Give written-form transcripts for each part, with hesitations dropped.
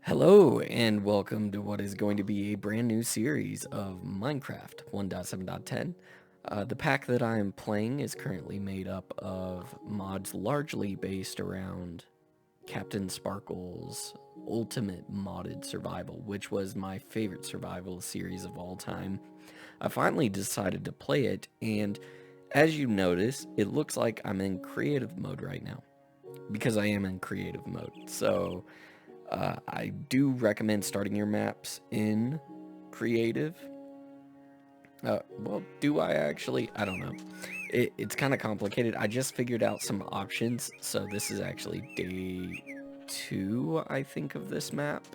Hello, and welcome to what is going to be a brand new series of Minecraft 1.7.10. The pack that I am playing is currently made up of mods largely based around Captain Sparkle's Ultimate Modded Survival, which was my favorite survival series of all time. I finally decided to play it, and as you notice, it looks like I'm in creative mode right now, because I am in creative mode. So I do recommend starting your maps in creative. Well, do I actually? I don't know. It's kind of complicated. I just figured out some options. So this is actually day 2, I think, of this map.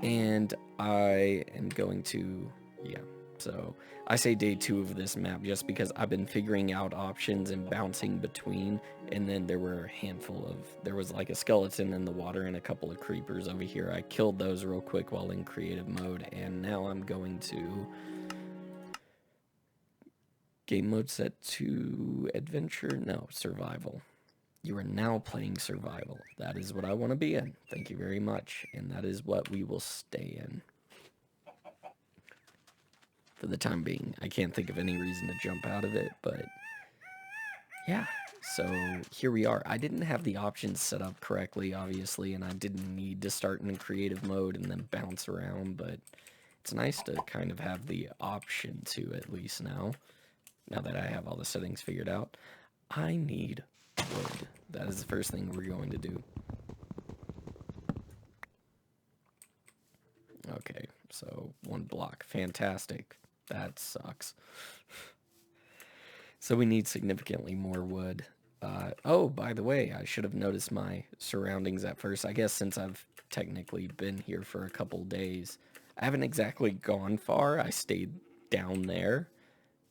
And I am going to, yeah. So I say day 2 of this map just because I've been figuring out options and bouncing between, and then there were a handful of, there was like a skeleton in the water and a couple of creepers over here. I killed those real quick while in creative mode, and now I'm going to game mode set to adventure, no, survival. You are now playing survival. That is what I want to be in. Thank you very much, and that is what we will stay in for the time being. I can't think of any reason to jump out of it, but yeah. So here we are. I didn't have the options set up correctly, obviously, and I didn't need to start in creative mode and then bounce around, but it's nice to kind of have the option to at least now that I have all the settings figured out. I need wood. That is the first thing we're going to do. Okay, so 1 block. Fantastic. That sucks. So we need significantly more wood. Oh, by the way, I should have noticed my surroundings at first. I guess since I've technically been here for a couple days, I haven't exactly gone far. I stayed down there,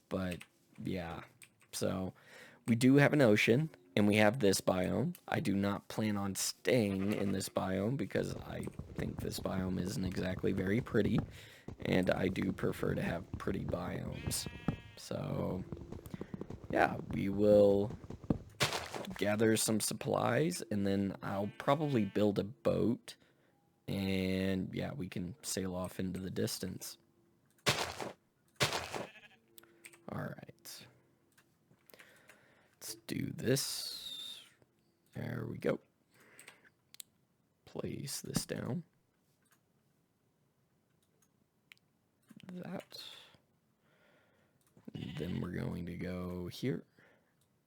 but yeah. So we do have an ocean, and we have this biome. I do not plan on staying in this biome because I think this biome isn't exactly very pretty, and I do prefer to have pretty biomes. So yeah, we will gather some supplies, and then I'll probably build a boat, and yeah, we can sail off into the distance. All right. Let's do this. There we go. Place this down. That. And then we're going to go here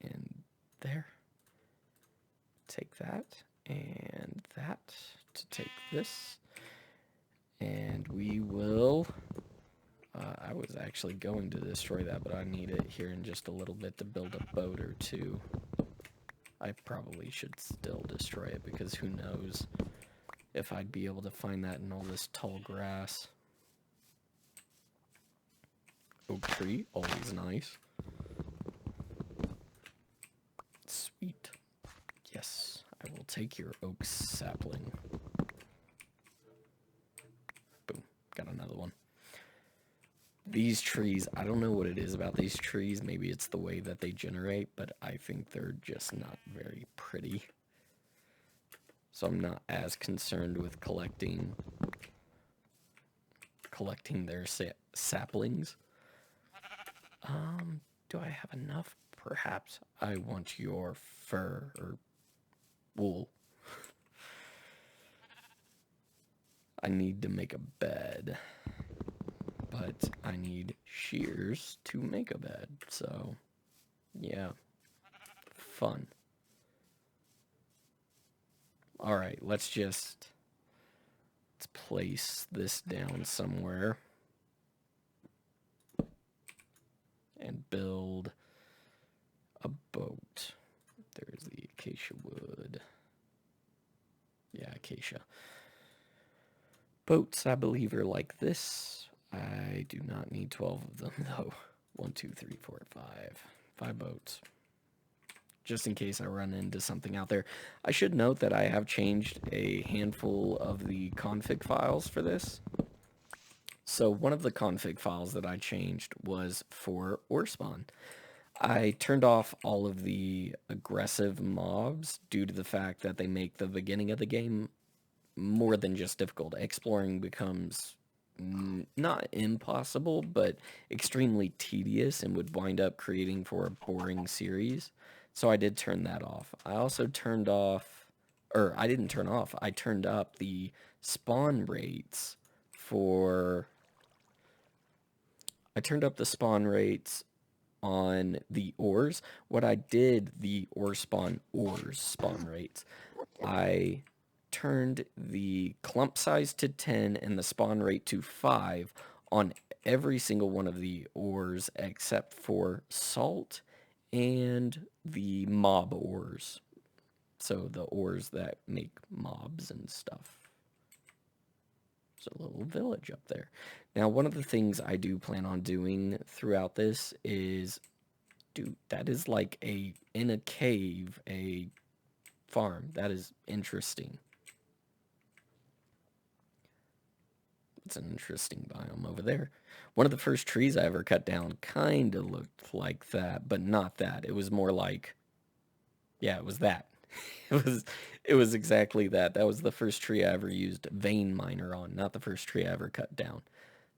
and there. Take that and that to take this. And we will... I was actually going to destroy that, but I need it here in just a little bit to build a boat or two. I probably should still destroy it because who knows if I'd be able to find that in all this tall grass. Oak tree, always nice. Sweet. Yes, I will take your oak sapling. Boom, got another one. These trees, I don't know what it is about these trees. Maybe it's the way that they generate, but I think they're just not very pretty. So I'm not as concerned with collecting their saplings. Do I have enough? Perhaps. I want your fur or wool. I need to make a bed, but I need shears to make a bed. So, yeah, fun. All right, let's place this down somewhere and build a boat. There's the acacia wood. Yeah, acacia. Boats, I believe, are like this. I do not need 12 of them, though. 1, 2, 3, 4, 5. 5 boats. Just in case I run into something out there. I should note that I have changed a handful of the config files for this. So one of the config files that I changed was for ore spawn. I turned off all of the aggressive mobs due to the fact that they make the beginning of the game more than just difficult. Exploring becomes not impossible, but extremely tedious and would wind up creating for a boring series. So I did turn that off. I also turned off, or I didn't turn off, I turned up the spawn rates for, I turned up the spawn rates on the ores. What I did, the ores spawn rates, I turned the clump size to 10 and the spawn rate to 5 on every single one of the ores except for salt and the mob ores. So the ores that make mobs and stuff. There's a little village up there. Now, one of the things I do plan on doing throughout this is, dude, that is like in a cave, a farm. That is interesting. It's an interesting biome over there. One of the first trees I ever cut down kind of looked like that, but not that. It was more like, yeah, it was that. It was exactly that. That was the first tree I ever used vein miner on, not the first tree I ever cut down.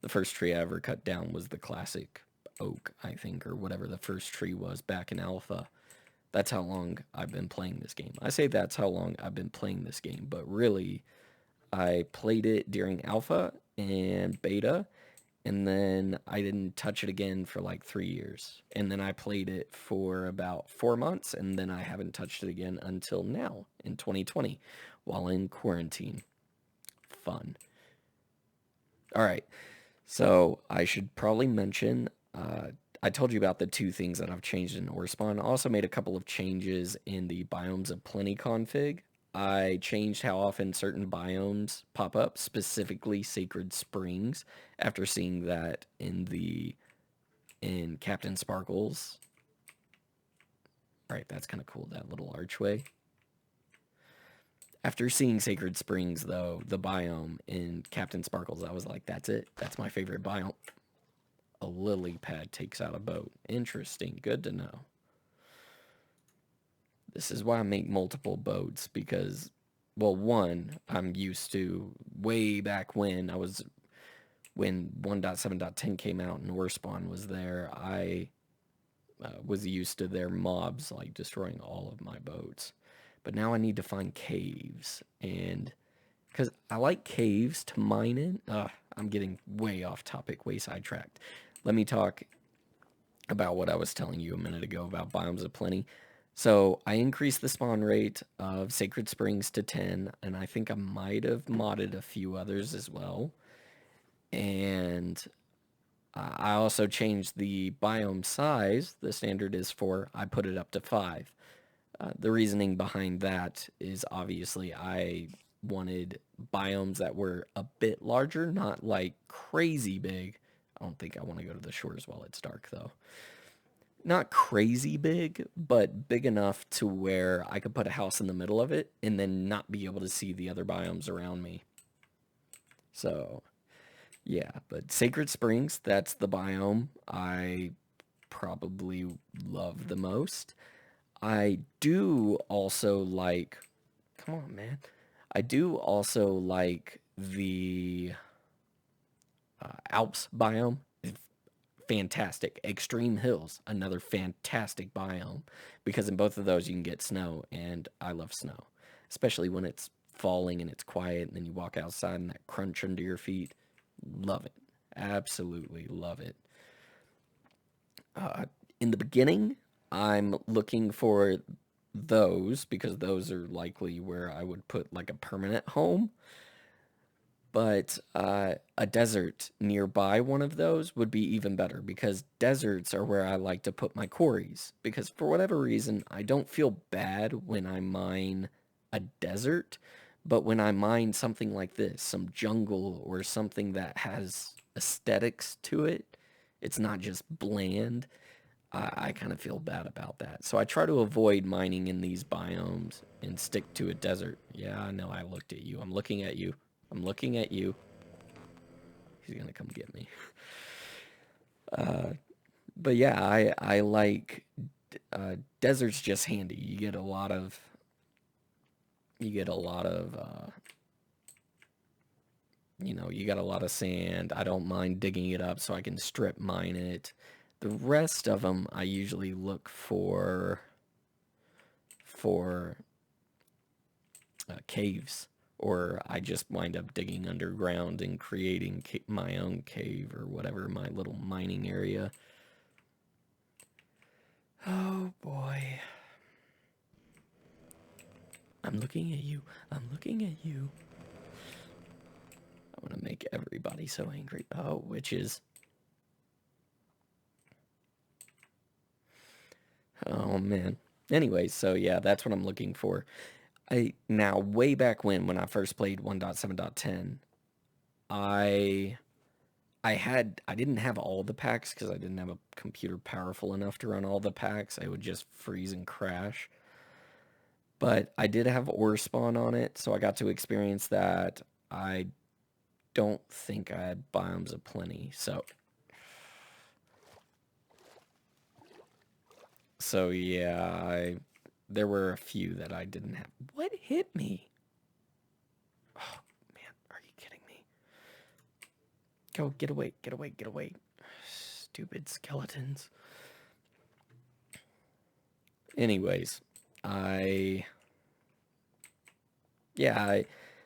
The first tree I ever cut down was the classic oak, I think, or whatever the first tree was back in alpha. That's how long I've been playing this game. I say that's how long I've been playing this game, but really, I played it during alpha and beta, and then I didn't touch it again for like 3 years. And then I played it for about 4 months, and then I haven't touched it again until now in 2020 while in quarantine. Fun. All right. So I should probably mention, I told you about the 2 things that I've changed in Orespawn. I also made a couple of changes in the Biomes of Plenty config. I changed how often certain biomes pop up, specifically Sacred Springs, after seeing that in Captain Sparkles. All right, that's kind of cool, that little archway. After seeing Sacred Springs, though, the biome in Captain Sparkles, I was like, that's it. That's my favorite biome. A lily pad takes out a boat. Interesting. Good to know. This is why I make multiple boats, because, well, one, I'm used to way back when 1.7.10 came out and Orespawn was there, I was used to their mobs, like, destroying all of my boats. But now I need to find caves, and because I like caves to mine in. I'm getting way off topic, way sidetracked. Let me talk about what I was telling you a minute ago about Biomes of Plenty. So I increased the spawn rate of Sacred Springs to 10, and I think I might have modded a few others as well. And I also changed the biome size. The standard is 4. I put it up to 5. The reasoning behind that is obviously I wanted biomes that were a bit larger, not like crazy big. I don't think I want to go to the shores while it's dark, though. Not crazy big, but big enough to where I could put a house in the middle of it and then not be able to see the other biomes around me. So, yeah, but Sacred Springs, that's the biome I probably love the most. I do also like, come on, man. I do also like the Alps biome. Fantastic. Extreme Hills, another fantastic biome, because in both of those you can get snow, and I love snow, especially when it's falling and it's quiet, and then you walk outside and that crunch under your feet. Love it. Absolutely love it. In the beginning, I'm looking for those, because those are likely where I would put like a permanent home. But a desert nearby one of those would be even better, because deserts are where I like to put my quarries. Because for whatever reason, I don't feel bad when I mine a desert, but when I mine something like this, some jungle or something that has aesthetics to it, it's not just bland. I kind of feel bad about that. So I try to avoid mining in these biomes and stick to a desert. Yeah, I know I looked at you. I'm looking at you. I'm looking at you. He's gonna come get me. But yeah, I like desert's just handy. You get a lot of you got a lot of sand. I don't mind digging it up so I can strip mine it. The rest of them, I usually look for caves, or I just wind up digging underground and creating my own cave or whatever, my little mining area. Oh boy. I'm looking at you. I'm looking at you. I want to make everybody so angry. Oh, witches. Oh man. Anyway, so yeah, that's what I'm looking for. Now way back when I first played 1.7.10, I didn't have all the packs because I didn't have a computer powerful enough to run all the packs. I would just freeze and crash. But I did have ore spawn on it, so I got to experience that. I don't think I had biomes aplenty, so yeah, there were a few that I didn't have. What hit me? Oh man, are you kidding me? Go, get away, get away, get away. Stupid skeletons. Anyways,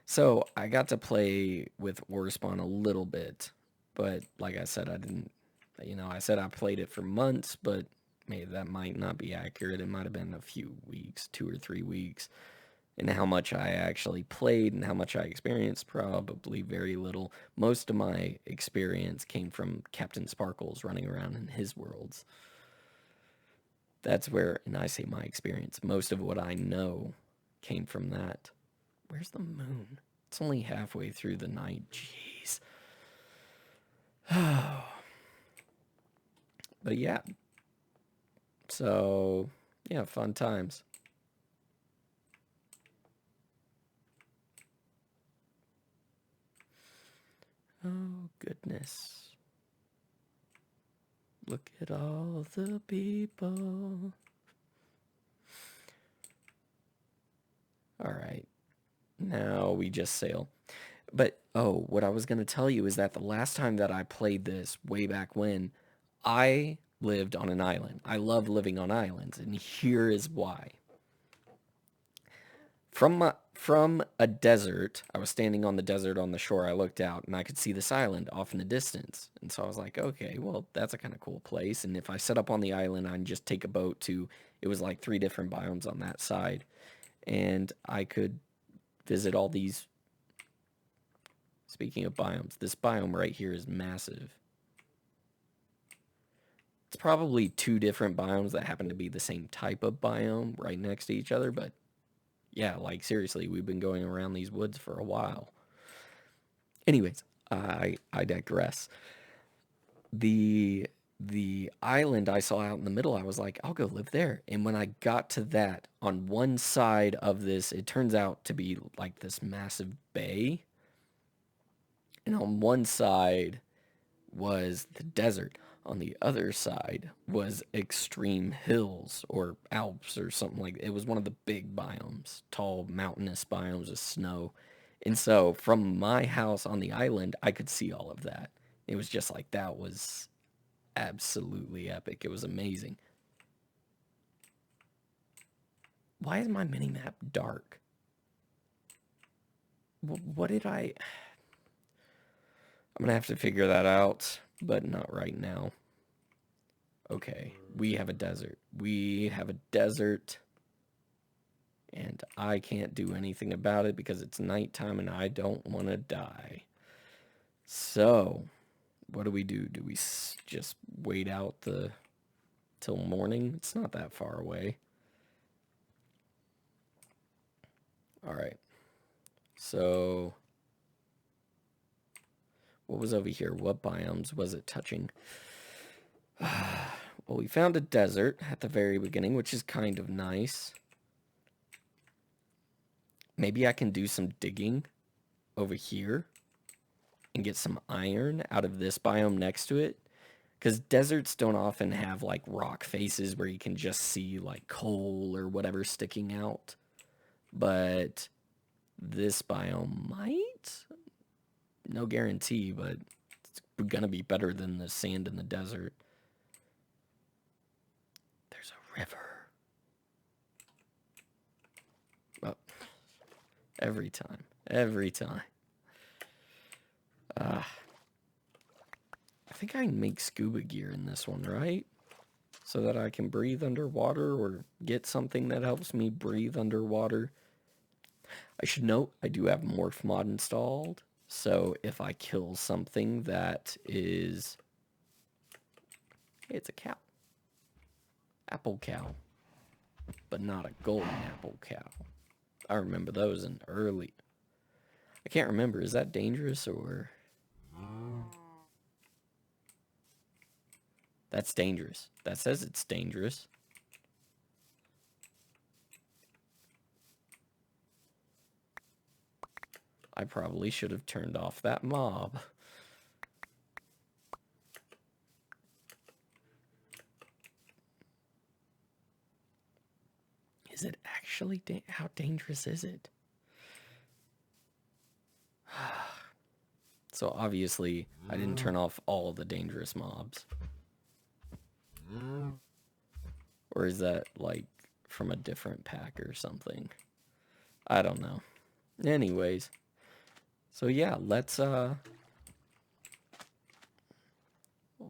so I got to play with ore spawn a little bit, but like I said, I didn't, I said I played it for months, but maybe that might not be accurate. It might have been a few weeks, 2 or 3 weeks. And how much I actually played and how much I experienced, probably very little. Most of my experience came from Captain Sparkles running around in his worlds. That's where, and I say my experience, most of what I know came from that. Where's the moon? It's only halfway through the night. Jeez. But yeah. So, yeah, fun times. Oh, goodness. Look at all the people. All right. Now we just sail. But, oh, what I was going to tell you is that the last time that I played this, way back when, I lived on an island. I love living on islands, and here is why. From a desert, I was standing on the desert on the shore. I looked out, and I could see this island off in the distance. And so I was like, okay, well, that's a kind of cool place. And if I set up on the island, I'd just take a boat to, it was like 3 different biomes on that side. And I could visit all these. Speaking of biomes, this biome right here is massive. It's probably 2 different biomes that happen to be the same type of biome right next to each other, but yeah, like seriously, we've been going around these woods for a while. Anyways, I digress. The island I saw out in the middle, I was like, I'll go live there. And when I got to that, on one side of this, it turns out to be like this massive bay. And on one side was the desert. On the other side was extreme hills or Alps or something like that. It was one of the big biomes, tall mountainous biomes of snow. And so from my house on the island, I could see all of that. It was just like, that was absolutely epic. It was amazing. Why is my minimap dark? What did I... I'm gonna have to figure that out, but not right now. Okay, we have a desert. We have a desert, and I can't do anything about it because it's nighttime and I don't want to die. So, what do we do? Do we just wait out till morning? It's not that far away. All right. So, what was over here? What biomes was it touching? Well, we found a desert at the very beginning, which is kind of nice. Maybe I can do some digging over here and get some iron out of this biome next to it. Because deserts don't often have like rock faces where you can just see like coal or whatever sticking out. But this biome might? No guarantee, but it's gonna be better than the sand in the desert. There's a river. Oh, every time. Every time. I think I can make scuba gear in this one, right? So that I can breathe underwater or get something that helps me breathe underwater. I should note I do have Morph Mod installed. So if I kill something that is... It's a cow. Apple cow. But not a golden apple cow. I remember those in early... I can't remember. Is that dangerous or... That's dangerous. That says it's dangerous. I probably should have turned off that mob. Is it actually... How dangerous is it? So obviously, I didn't turn off all the dangerous mobs. Or is that, like, from a different pack or something? I don't know. Anyways. So yeah, let's, well,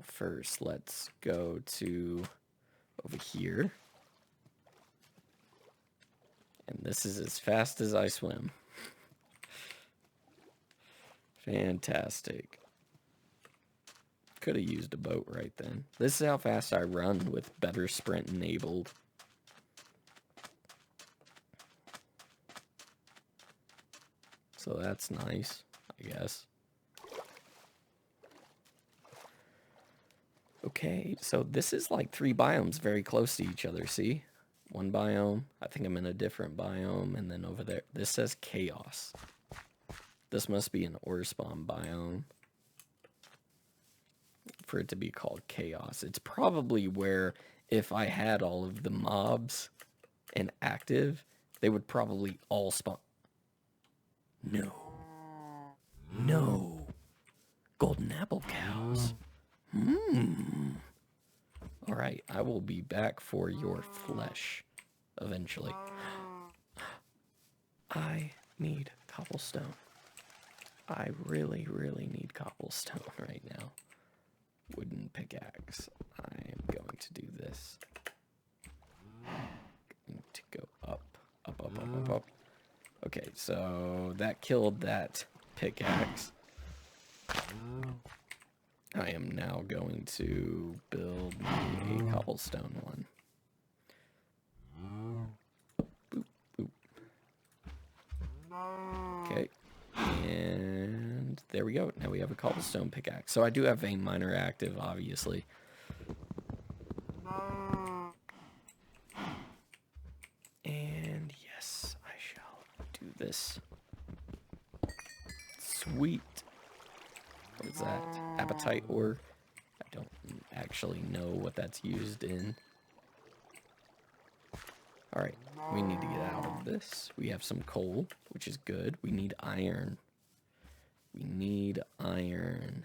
first, let's go to over here. And this is as fast as I swim. Fantastic. Could have used a boat right then. This is how fast I run with better sprint enabled. So that's nice, I guess. Okay, so this is like 3 biomes very close to each other, see? One biome, I think I'm in a different biome, and then over there, this says chaos. This must be an ore spawn biome for it to be called chaos. It's probably where if I had all of the mobs and active, they would probably all spawn. No. No. Golden apple cows. Alright, I will be back for your flesh eventually. I need cobblestone. I really, really need cobblestone right now. Wooden pickaxe. I am going to do this. Going to go up, up, up, up, up, up. Okay, so that killed that pickaxe. I am now going to build me a cobblestone one. Boop, boop. Okay, and there we go. Now we have a cobblestone pickaxe. So I do have vein miner active, obviously. And yes, I shall do this. Sweet. What is that? Appetite ore? I don't actually know what that's used in. Alright, we need to get out of this. We have some coal, which is good. We need iron. We need iron.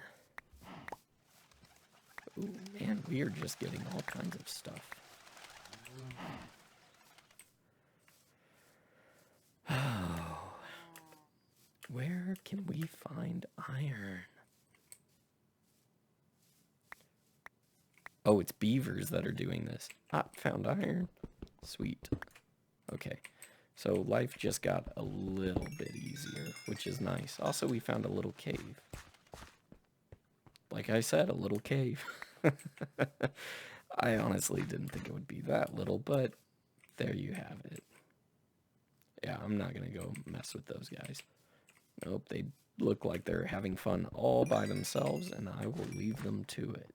Ooh, man, we are just getting all kinds of stuff. Oh. Where can we find iron? Oh, it's beavers that are doing this. Ah, found iron. Sweet. Okay. So life just got a little bit easier, which is nice. Also, we found a little cave. Like I said, a little cave. I honestly didn't think it would be that little, but there you have it. Yeah, I'm not going to go mess with those guys. Nope, they look like they're having fun all by themselves, and I will leave them to it.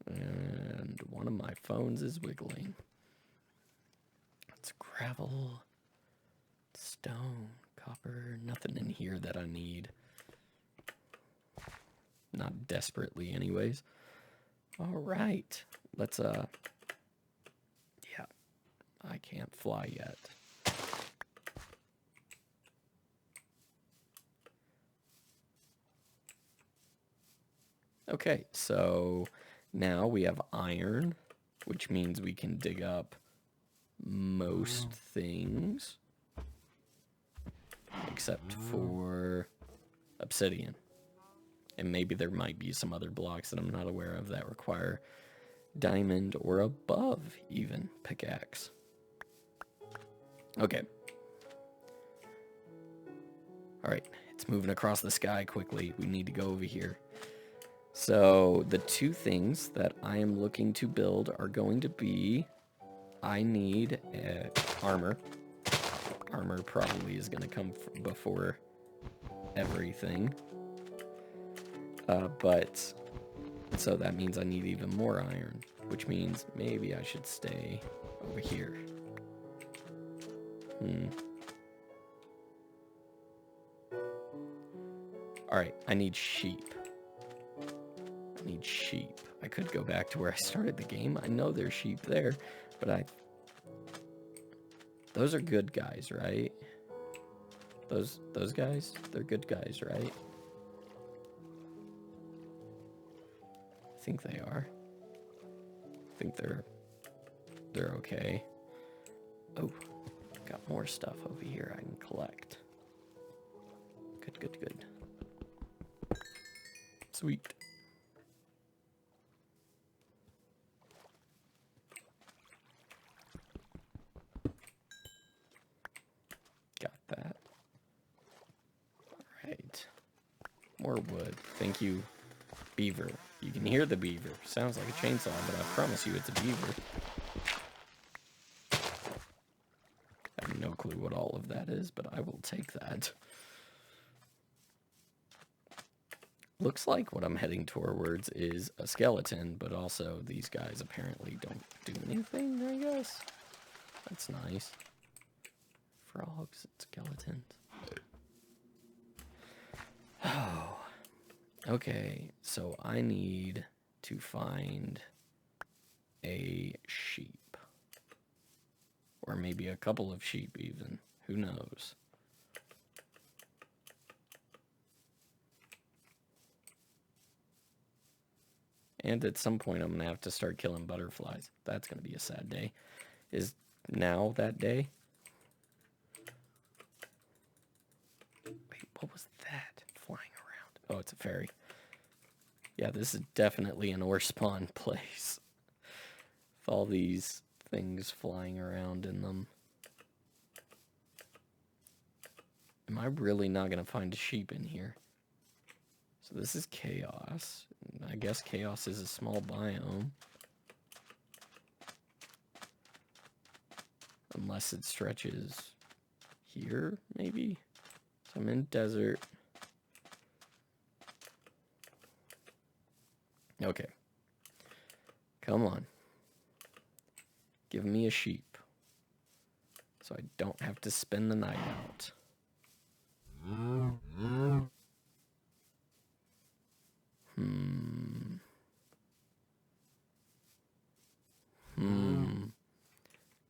And one of my phones is wiggling. It's gravel, stone, copper, nothing in here that I need. Not desperately anyways. Alright, let's, yeah, I can't fly yet. Okay, so now we have iron, which means we can dig up most things, except for obsidian. And maybe there might be some other blocks that I'm not aware of that require diamond or above even pickaxe. Okay. Alright, it's moving across the sky quickly. We need to go over here. So the two things that I am looking to build are going to be, I need armor. Armor probably is going to come before everything. But so that means I need even more iron, which means maybe I should stay over here. Alright, I need sheep. I need sheep. I could go back to where I started the game. I know there's sheep there, but those are good guys, right? Those guys? They're good guys, right? I think they are. I think they're okay. Oh, got more stuff over here I can collect. Good. Sweet. Got that. Alright. More wood. Thank you, beaver. You can hear the beaver. Sounds like a chainsaw, but I promise you it's a beaver. I have no clue what all of that is, but I will take that. Looks like what I'm heading towards is a skeleton, but also these guys apparently don't do anything, I guess. That's nice. Frogs and skeletons. Oh. Okay, so I need to find a sheep. Or maybe a couple of sheep even. Who knows? And at some point I'm going to have to start killing butterflies. That's going to be a sad day. Is now that day? Wait, what was that flying around? Oh, it's a fairy. Yeah, this is definitely an ore spawn place. With all these things flying around in them. Am I really not going to find a sheep in here? So this is chaos. I guess chaos is a small biome. Unless it stretches here, maybe? So I'm in desert. Okay. Come on. Give me a sheep. So I don't have to spend the night out.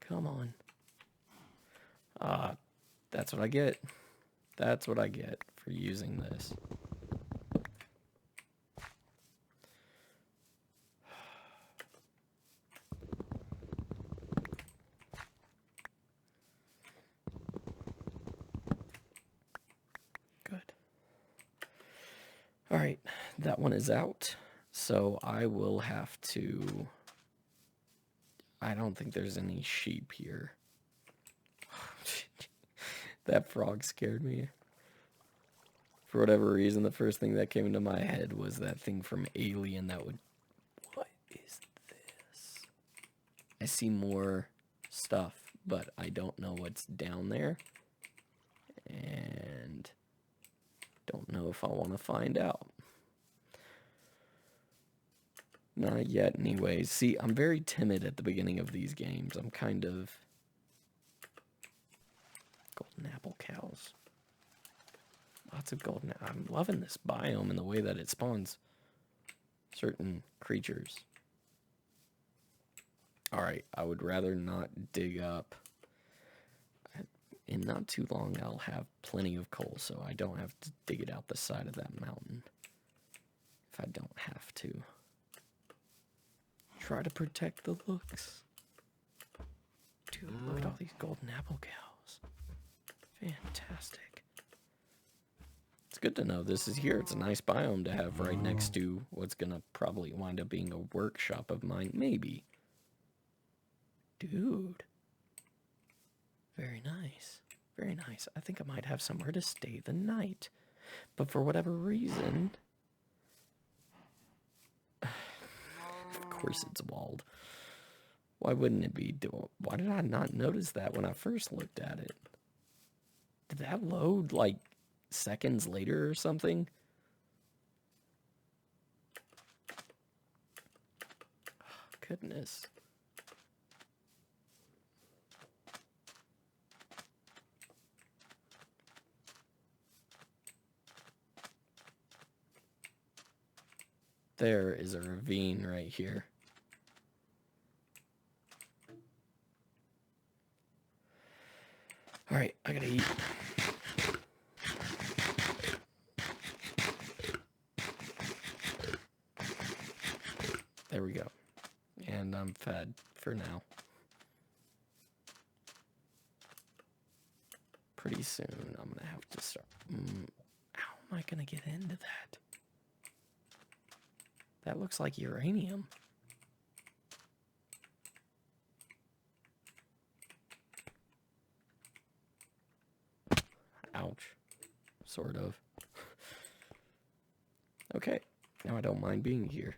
Come on. That's what I get. That's what I get for using this. Good. Alright, that one is out. So I will have to... I don't think there's any sheep here. That frog scared me. For whatever reason, the first thing that came into my head was that thing from Alien that would... What is this? I see more stuff, but I don't know what's down there. And don't know if I want to find out. Not yet, anyways. See, I'm very timid at the beginning of these games. I'm kind of... Golden apple cows. Lots of golden... I'm loving this biome and the way that it spawns certain creatures. Alright, I would rather not dig up. In not too long, I'll have plenty of coal, so I don't have to dig it out the side of that mountain. if I don't have to. Try to protect the looks. Dude, look at all these golden apple cows. Fantastic. It's good to know this is here. It's a nice biome to have right next to what's gonna probably wind up being a workshop of mine. Maybe. Dude. Very nice. Very nice. I think I might have somewhere to stay the night. But for whatever reason... Of course it's walled. Why wouldn't it be? Why did I not notice that when I first looked at it? Did that load, like, seconds later or something? Oh, goodness. There is a ravine right here. All right, I gotta eat. There we go. And I'm fed for now. Pretty soon I'm gonna have to start. How am I gonna get into that? That looks like uranium. Ouch. Sort of. Okay. Now I don't mind being here.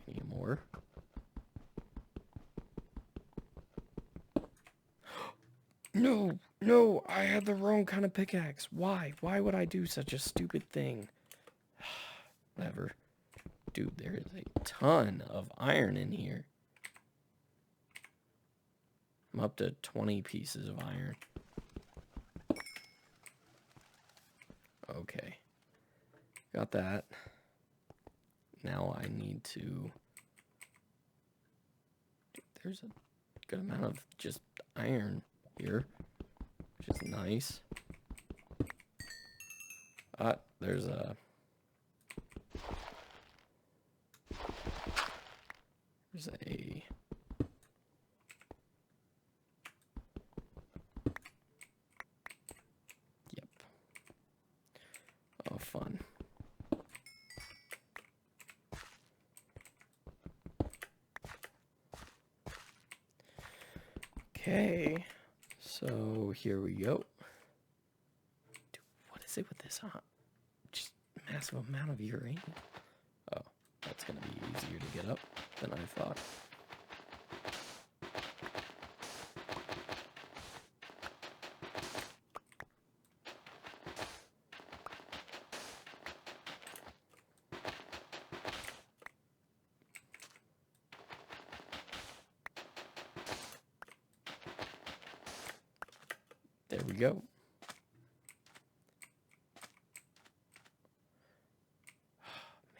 Any more? No! No! I had the wrong kind of pickaxe. Why? Why would I do such a stupid thing? Whatever. Dude, there is a ton of iron in here. I'm up to 20 pieces of iron. Okay. Got that. Now I need to... Dude, there's a good amount of just iron here, which is nice. There's a... There's a... Yep. Oh, fun. Okay. So, here we go. Dude, what is it with this, huh? Just massive amount of uranium. Oh, that's gonna be easier to get up than I thought. There we go.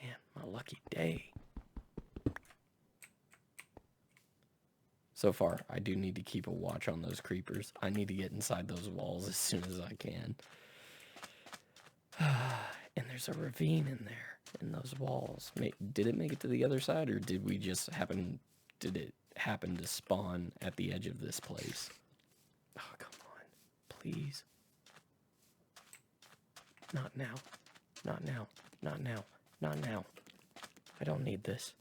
Man, my lucky day. So far, I do need to keep a watch on those creepers. I need to get inside those walls as soon as I can. And there's a ravine in there, in those walls. Did it make it to the other side, or did we just did it happen to spawn at the edge of this place? Oh, come on. Please. Not now. Not now. Not now. Not now. I don't need this.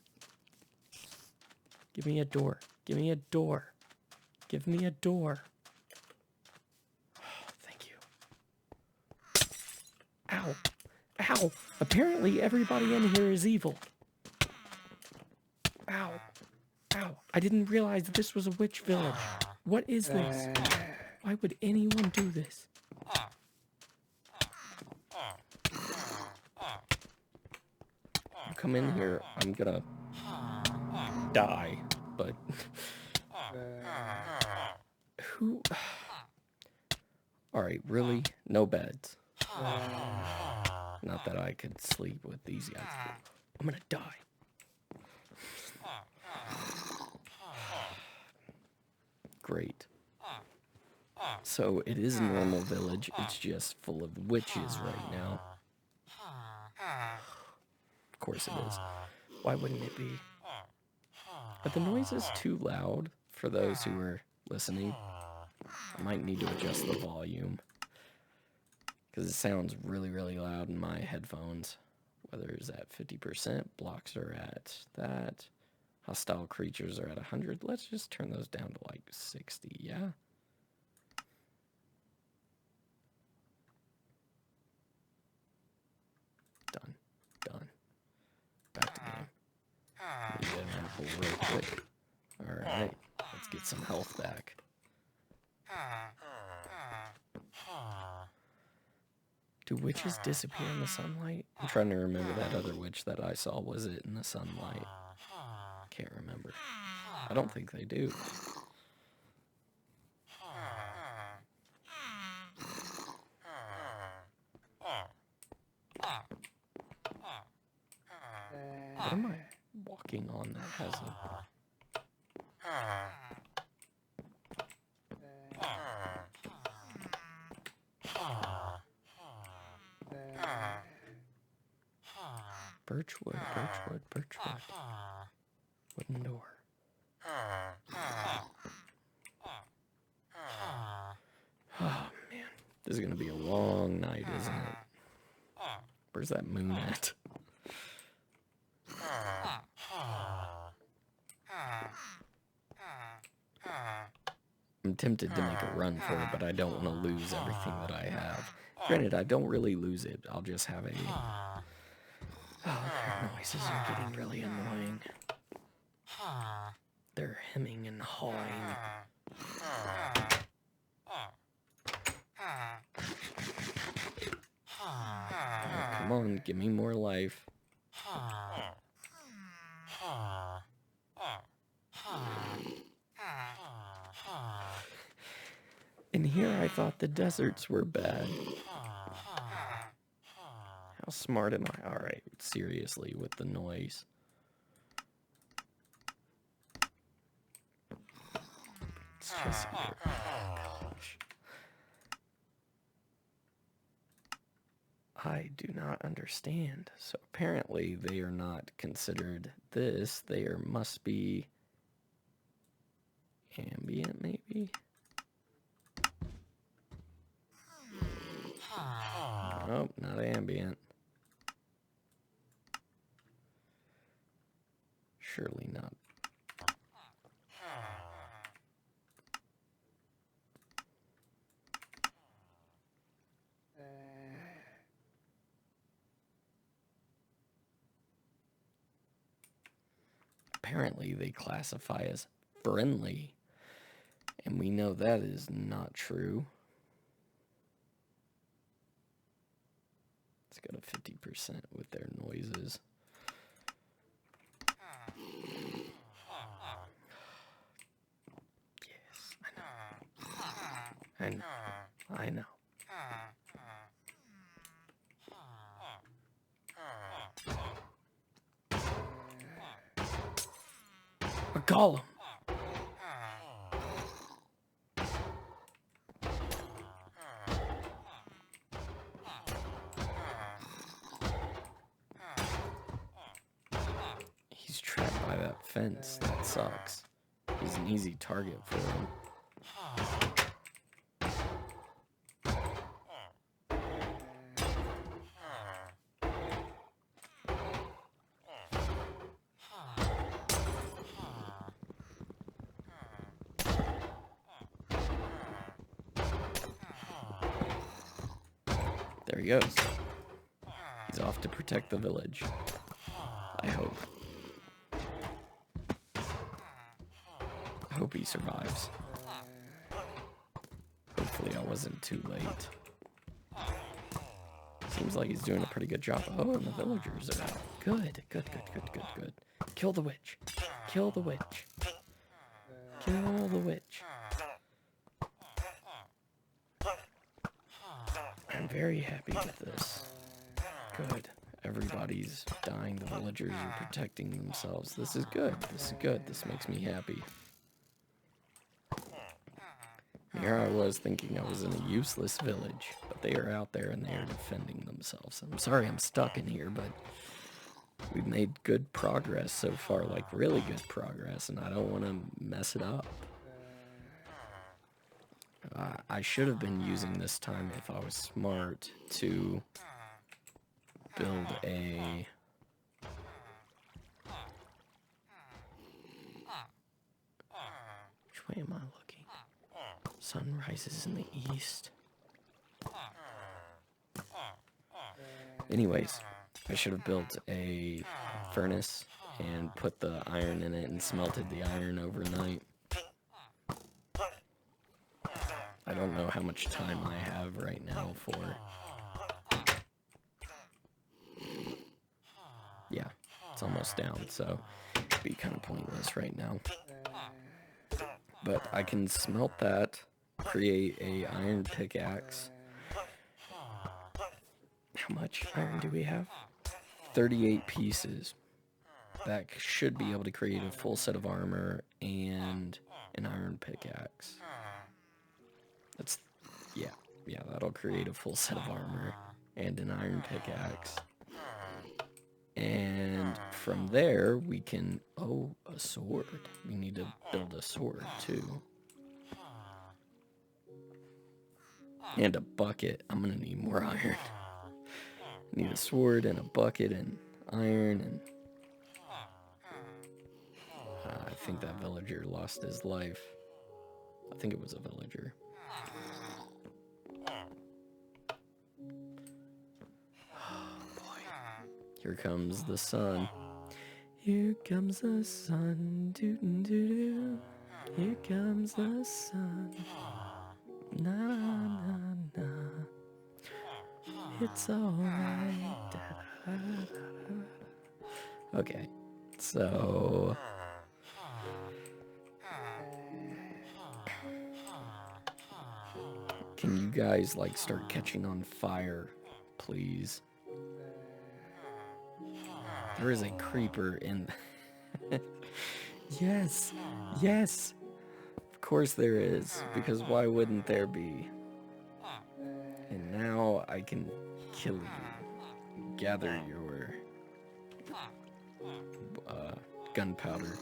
Give me a door. Give me a door. Give me a door. Oh, thank you. Ow. Ow. Apparently everybody in here is evil. Ow. Ow. I didn't realize that this was a witch village. What is this? Why would anyone do this? You come in here, I'm gonna die, but who? Alright, really? No beds. Not that I could sleep with these guys. I'm gonna die. Great. So it is a normal village, it's just full of witches right now. Of course it is. Why wouldn't it be? Are the noises too loud for those who are listening? I might need to adjust the volume, because it sounds really, really loud in my headphones. Weather is at 50%, blocks are at that, hostile creatures are at 100. Let's just turn those down to like 60, yeah? Done. Back to game. Let me get an apple real quick. Alright, let's get some health back. Do witches disappear in the sunlight? I'm trying to remember that other witch that I saw. Was it in the sunlight? Can't remember. I don't think they do. What am I walking on that has a... Birchwood. Wooden door. Oh, man. This is going to be a long night, isn't it? Where's that moon at? I'm tempted to make a run for it, but I don't want to lose everything that I have. Granted, I don't really lose it. I'll just have a... Oh, their noises are getting really annoying. They're hemming and hawing. Oh, come on, give me more life. And here I thought the deserts were bad. How smart am I? Alright, seriously, with the noise. It's just here. Oh, gosh. I do not understand. So apparently they are not considered this. They must be ambient, maybe? Nope, not ambient. Surely not. Apparently they classify as friendly, and we know that is not true. Let's go to 50% with their noises. Yes, I know. A golem. He's trapped by that fence. That sucks. He's an easy target for him. There he goes. He's off to protect the village. I hope. I hope he survives. Hopefully I wasn't too late. Seems like he's doing a pretty good job. Oh, and the villagers are out. Good. Kill the witch. Kill the witch. Kill the witch. I'm very happy with this. Good. Everybody's dying. The villagers are protecting themselves. This is good. This makes me happy. Here I was thinking I was in a useless village, but They are out there and they are defending themselves. I'm sorry I'm stuck in here, but we've made good progress so far, like really good progress, and I don't want to mess it up. I should have been using this time, if I was smart, to build a... Which way am I looking? Sun rises in the east. Anyways, I should have built a furnace and put the iron in it and smelted the iron overnight. I don't know how much time I have right now for... Yeah, it's almost down, so it'd be kind of pointless right now. But I can smelt that, create a iron pickaxe. How much iron do we have? 38 pieces. That should be able to create a full set of armor and an iron pickaxe. That's, yeah, that'll create a full set of armor and an iron pickaxe. And from there, we can, oh, a sword. We need to build a sword, too. And a bucket. I'm gonna need more iron. Need a sword and a bucket and iron and... I think that villager lost his life. I think it was a villager. Oh boy. Here comes the sun. Here comes the sun. Doo-doo-doo-doo. Here comes the sun. Na na na na. It's alright. Okay, so can you guys like start catching on fire, please? There is a creeper in. Yes, yes. Of course there is, because why wouldn't there be? And now I can kill you. Gather your gunpowder.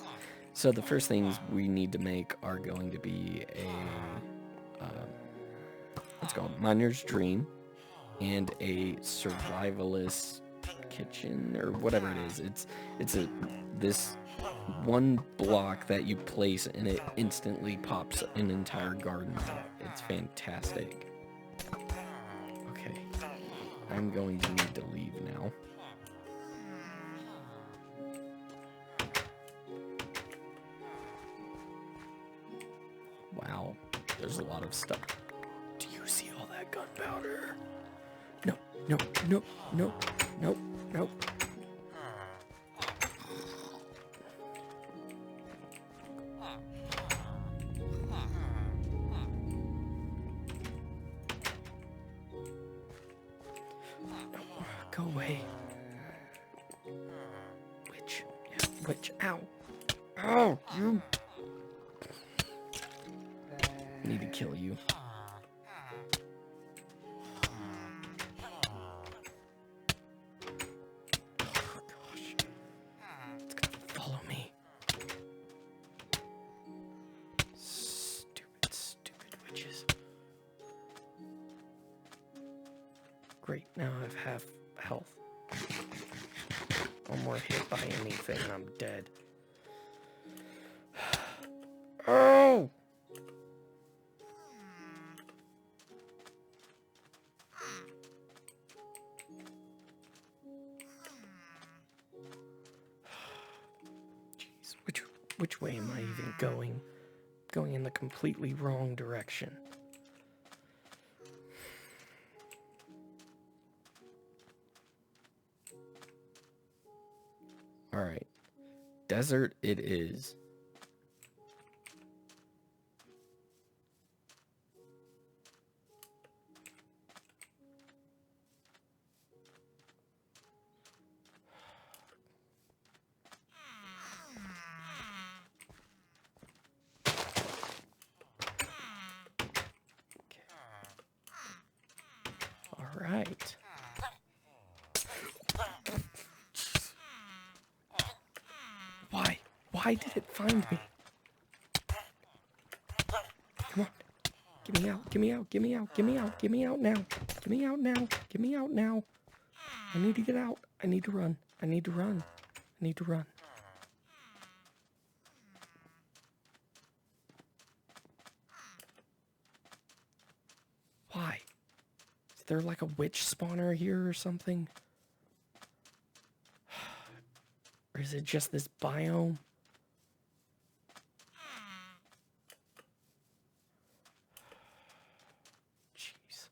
So the first things we need to make are going to be a what's called miner's dream and a survivalist kitchen or whatever it is. It's this one block that you place and it instantly pops an entire garden out. It's fantastic. Okay, I'm going to need to leave now. Wow, there's a lot of stuff. Do you see all that gunpowder? No, no, no, no, no, no. Go away. Witch. Yeah, witch. Ow. Ow, you. I need to kill you. Oh, gosh. It's gonna follow me. Stupid, stupid witches. Great, now I have half health. One more hit by anything and I'm dead. Oh! Jeez, which way am I even going? Going in the completely wrong direction. Alright. Desert it is. right. Why? Why did it find me? Come on. Get me out, get me out, get me out, get me out, get me out now. Get me out now, get me out now. I need to get out. I need to run. I need to run. I need to run. Why? Is there like a witch spawner here or something? Or is it just this biome? Jeez.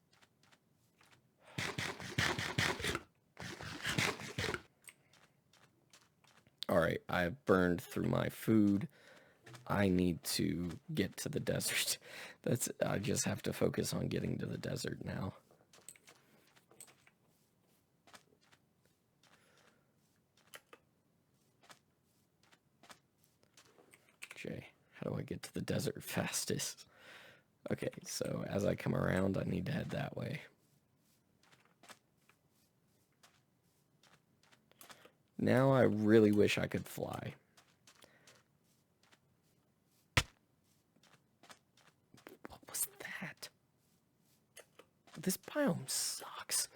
Alright, I've burned through my food. I need to get to the desert. I just have to focus on getting to the desert now. Okay, how do I get to the desert fastest? Okay, so as I come around, I need to head that way. Now I really wish I could fly. What was that? This biome sucks.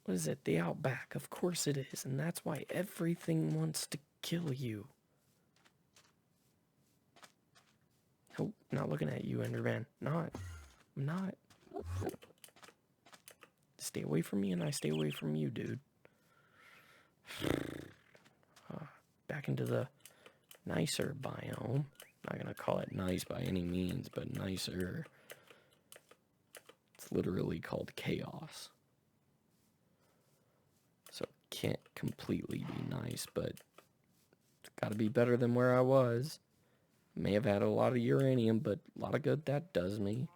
What is it? The Outback. Of course it is, and that's why everything wants to kill you. Nope, not looking at you, Enderman. I'm not. Stay away from me and I stay away from you, dude. Back into the nicer biome. Not gonna call it nice by any means, but nicer. It's literally called chaos. So it can't completely be nice, but it's gotta be better than where I was. May have had a lot of uranium, but a lot of good that does me.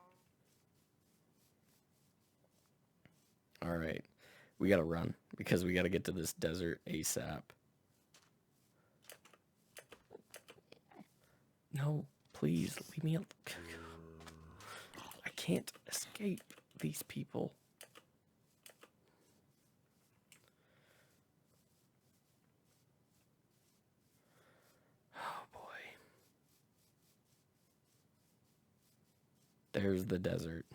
Alright, we gotta run, because we gotta get to this desert ASAP. No, please, leave me alone. I can't escape these people. Oh boy. There's the desert.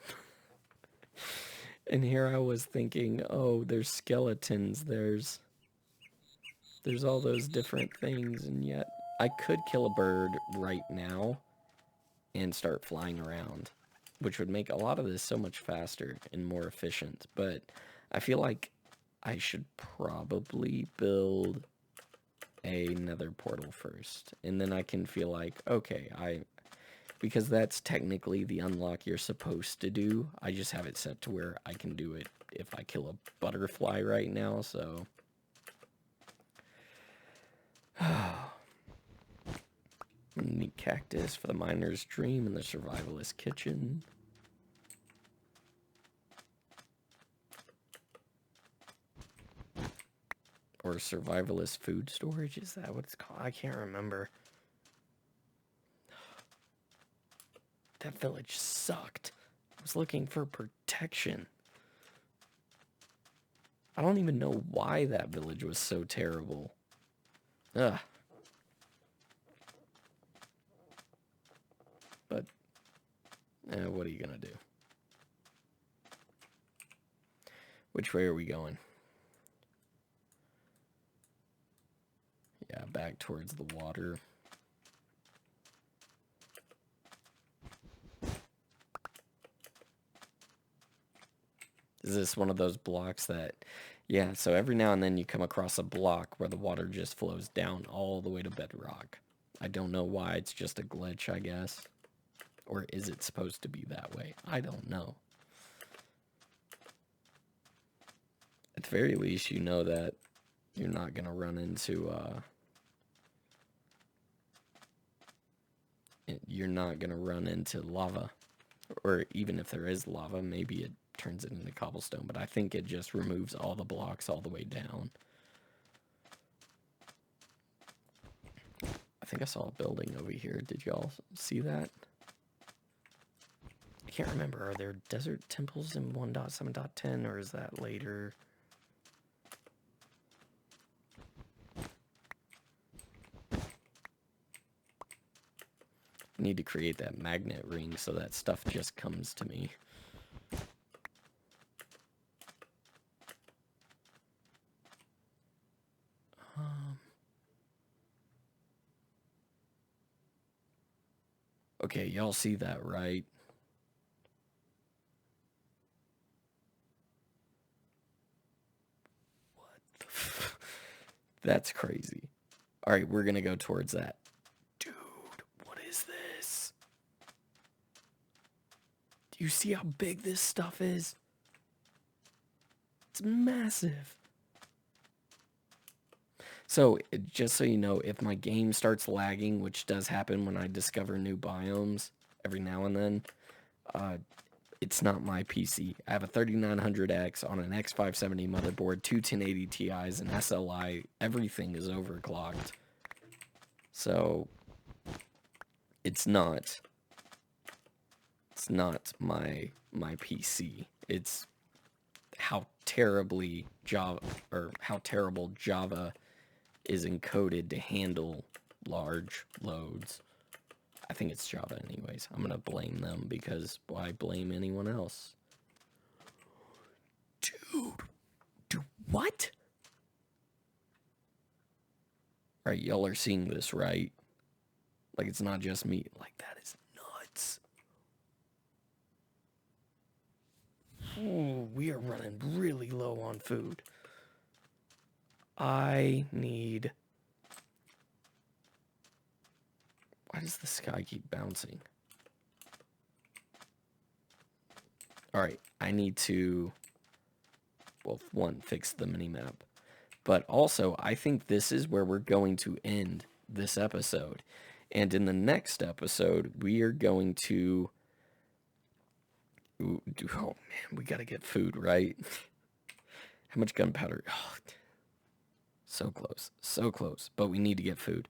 And here I was thinking, oh, there's skeletons, there's all those different things, and yet I could kill a bird right now and start flying around, which would make a lot of this so much faster and more efficient, but I feel like I should probably build a nether portal first, and then I can feel like, okay, because that's technically the unlock you're supposed to do. I just have it set to where I can do it if I kill a butterfly right now, so. Neat cactus for the miner's dream and the survivalist kitchen. Or survivalist food storage, is that what it's called? I can't remember. That village sucked. I was looking for protection. I don't even know why that village was so terrible. Ugh. But, what are you gonna do? Which way are we going? Yeah, back towards the water. Is this one of those blocks that... Yeah, so every now and then you come across a block where the water just flows down all the way to bedrock. I don't know why, it's just a glitch, I guess. Or is it supposed to be that way? I don't know. At the very least, you know that you're not going to run into... You're not going to run into lava. Or even if there is lava, maybe it turns it into cobblestone, but I think it just removes all the blocks all the way down. I think I saw a building over here. Did y'all see that? I can't remember. Are there desert temples in 1.7.10 or is that later? I need to create that magnet ring so that stuff just comes to me. Okay, y'all see that, right? What the That's crazy. All right, we're going to go towards that. Dude, what is this? Do you see how big this stuff is? It's massive. So, just so you know, if my game starts lagging, which does happen when I discover new biomes every now and then, it's not my PC. I have a 3900X on an X570 motherboard, two 1080 Ti's, an SLI. Everything is overclocked. So, it's not my PC. It's how terrible Java is encoded to handle large loads. I think it's Java anyways. I'm gonna blame them because why blame anyone else? Dude, what? Alright, y'all are seeing this, right? Like, it's not just me. Like, that is nuts. Ooh, we are running really low on food. I need... Why does the sky keep bouncing? Alright, I need to... Well, one, fix the minimap. But also, I think this is where we're going to end this episode. And in the next episode, we are going to... Ooh, oh, man, we gotta get food, right? How much gunpowder? Oh, so close. So close. But we need to get food.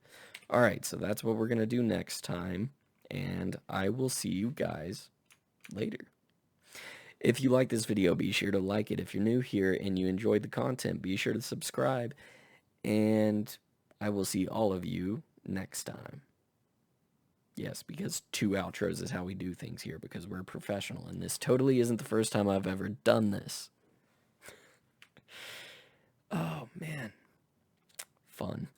Alright, so that's what we're gonna do next time. And I will see you guys later. If you like this video, be sure to like it. If you're new here and you enjoyed the content, be sure to subscribe. And I will see all of you next time. Yes, because 2 outros is how we do things here, because we're professional, and this totally isn't the first time I've ever done this. Oh, man. Fun.